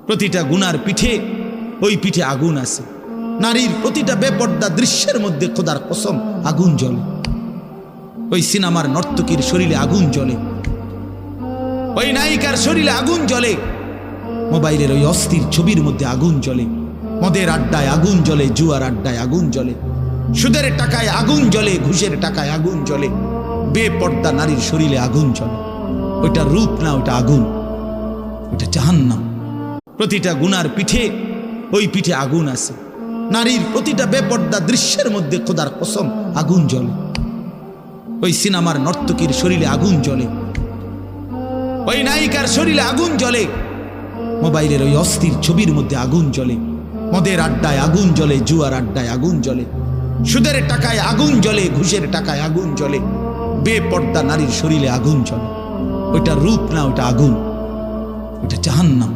প্রতিটা গুনার পিঠে ওই পিঠে আগুন আছে। নারীর প্রতিটা বেপর্দা দৃশ্যের মধ্যে খোদার কসম আগুন জ্বলে। ওই সিনেমার নর্তকীর শরীরে আগুন জ্বলে, ওই নায়িকার শরীরে আগুন জ্বলে, মোবাইলের ওই অস্থির ছবির মধ্যে আগুন জ্বলে, মদের আড্ডায় আগুন জ্বলে, জুয়ার আড্ডায় আগুন জ্বলে, সুদের টাকায় আগুন জ্বলে, ঘুষের টাকায় আগুন জ্বলে, বেপর্দা নারীর শরীরে আগুন জ্বলে। ওইটা রূপ না, ওইটা আগুন, ওইটা জাহান্নাম। প্রতিটা গুনার পিঠে ওই পিঠে আগুন আছে। নারীর প্রতিটা বেপর্দা দৃশ্যের মধ্যে খোদার কসম আগুন জ্বলে। ওই সিনেমার নর্তকীর শরীরে আগুন জ্বলে, ওই নায়িকার শরীরে আগুন জ্বলে, মোবাইলের ওই অস্থির ছবির মধ্যে আগুন জ্বলে, মদের আড্ডায় আগুন জ্বলে, জুয়ার আড্ডায় আগুন জ্বলে, সুদের টাকায় আগুন জ্বলে, ঘুষের টাকায় আগুন জ্বলে, বেপর্দা নারীর শরীরে আগুন জ্বলে। ওইটা রূপ না, ওইটা আগুন, ওইটা জাহান্নাম।